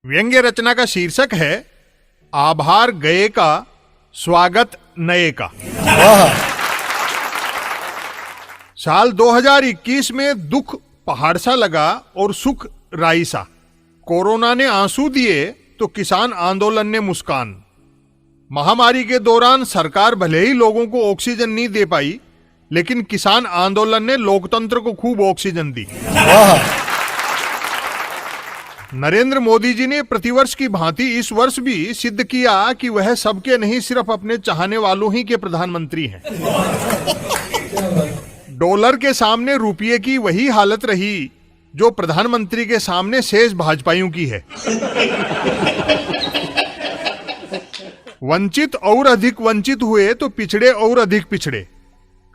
व्यंग्य रचना का शीर्षक है आभार गए का स्वागत नए का। साल 2021 में दुख पहाड़ सा लगा और सुख राई सा। कोरोना ने आंसू दिए तो किसान आंदोलन ने मुस्कान। महामारी के दौरान सरकार भले ही लोगों को ऑक्सीजन नहीं दे पाई, लेकिन किसान आंदोलन ने लोकतंत्र को खूब ऑक्सीजन दी। नरेंद्र मोदी जी ने प्रतिवर्ष की भांति इस वर्ष भी सिद्ध किया कि वह सबके नहीं सिर्फ अपने चाहने वालों ही के प्रधानमंत्री हैं। डॉलर के सामने रुपये की वही हालत रही जो प्रधानमंत्री के सामने शेष भाजपाइयों की है। वंचित और अधिक वंचित हुए तो पिछड़े और अधिक पिछड़े।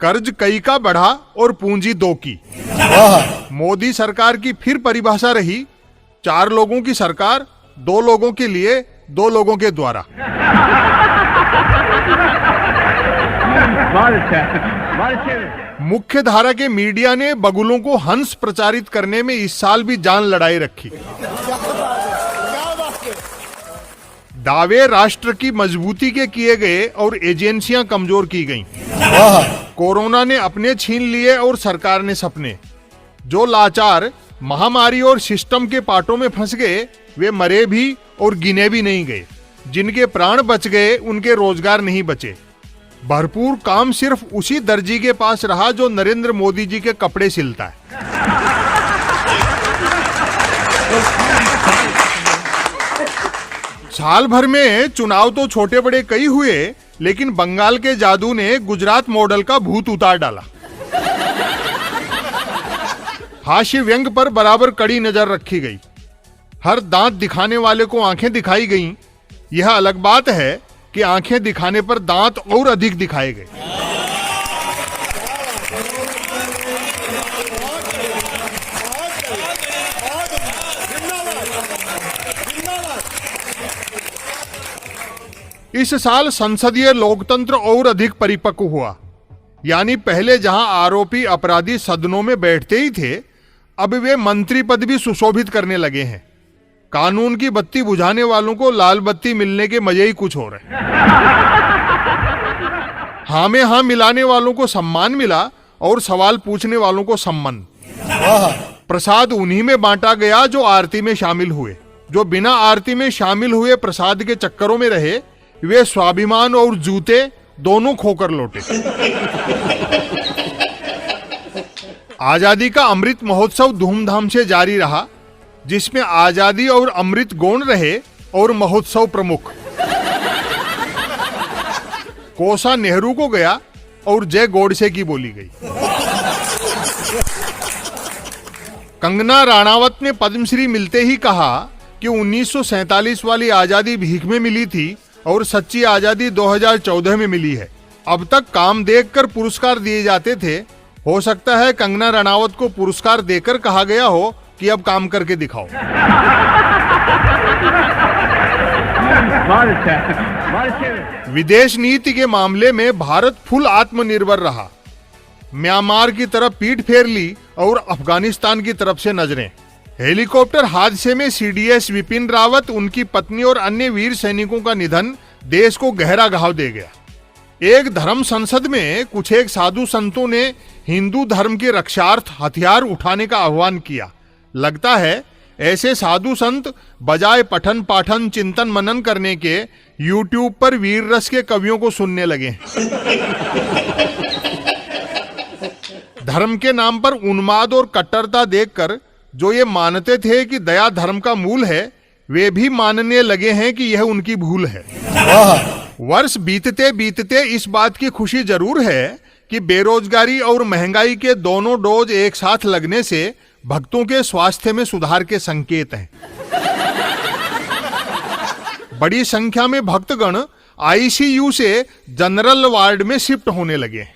कर्ज कई का बढ़ा और पूंजी दो की। मोदी सरकार की फिर परिभाषा रही 4 लोगों की सरकार, 2 लोगों के लिए, 2 लोगों के द्वारा। मुख्य धारा के मीडिया ने बगुलों को हंस प्रचारित करने में इस साल भी जान लड़ाई रखी। दावे राष्ट्र की मजबूती के किए गए और एजेंसियां कमजोर की गईं। कोरोना ने अपने छीन लिए और सरकार ने सपने। जो लाचार महामारी और सिस्टम के पाटों में फंस गए वे मरे भी और गिने भी नहीं गए। जिनके प्राण बच गए उनके रोजगार नहीं बचे। भरपूर काम सिर्फ उसी दर्जी के पास रहा जो नरेंद्र मोदी जी के कपड़े सिलता है। साल भर में चुनाव तो छोटे बड़े कई हुए, लेकिन बंगाल के जादू ने गुजरात मॉडल का भूत उतार डाला। हास्य व्यंग पर बराबर कड़ी नजर रखी गई। हर दांत दिखाने वाले को आंखें दिखाई गईं। यह अलग बात है कि आंखें दिखाने पर दांत और अधिक दिखाए गए। इस साल संसदीय लोकतंत्र और अधिक परिपक्व हुआ। यानी पहले जहां आरोपी अपराधी सदनों में बैठते ही थे, अब वे मंत्री पद भी सुशोभित करने लगे हैं। कानून की बत्ती बुझाने वालों को लाल बत्ती मिलने के मजे ही कुछ और है। हाँ में हाँ मिलाने वालों को सम्मान मिला और सवाल पूछने वालों को सम्मान। प्रसाद उन्हीं में बांटा गया जो आरती में शामिल हुए। जो बिना आरती में शामिल हुए प्रसाद के चक्करों में रहे, वे स्वाभिमान और जूते दोनों खोकर लौटे। आजादी का अमृत महोत्सव धूमधाम से जारी रहा, जिसमें आजादी और अमृत गौण रहे और महोत्सव प्रमुख। कोसा नेहरू को गया और जय गोडसे की बोली गई। कंगना राणावत ने पद्मश्री मिलते ही कहा कि 1947 वाली आजादी भीख में मिली थी और सच्ची आजादी 2014 में मिली है। अब तक काम देखकर पुरस्कार दिए जाते थे। हो सकता है कंगना रनावत को पुरस्कार देकर कहा गया हो कि अब काम करके दिखाओ। विदेश नीति के मामले में भारत फुल आत्मनिर्भर रहा। म्यांमार की तरफ पीठ फेर ली और अफगानिस्तान की तरफ से नजरें। हेलीकॉप्टर हादसे में सीडीएस विपिन रावत, उनकी पत्नी और अन्य वीर सैनिकों का निधन देश को गहरा घाव दे गया। एक धर्म संसद में कुछ एक साधु संतों ने हिंदू धर्म के रक्षार्थ हथियार उठाने का आह्वान किया। लगता है ऐसे साधु संत बजाय पठन पाठन चिंतन मनन करने के यूट्यूब पर वीर रस के कवियों को सुनने लगे। धर्म के नाम पर उन्माद और कट्टरता देखकर जो ये मानते थे कि दया धर्म का मूल है, वे भी मानने लगे हैं कि यह उनकी भूल है। वर्ष बीतते बीतते इस बात की खुशी जरूर है कि बेरोजगारी और महंगाई के दोनों डोज एक साथ लगने से भक्तों के स्वास्थ्य में सुधार के संकेत हैं। बड़ी संख्या में भक्तगण आईसीयू से जनरल वार्ड में शिफ्ट होने लगे।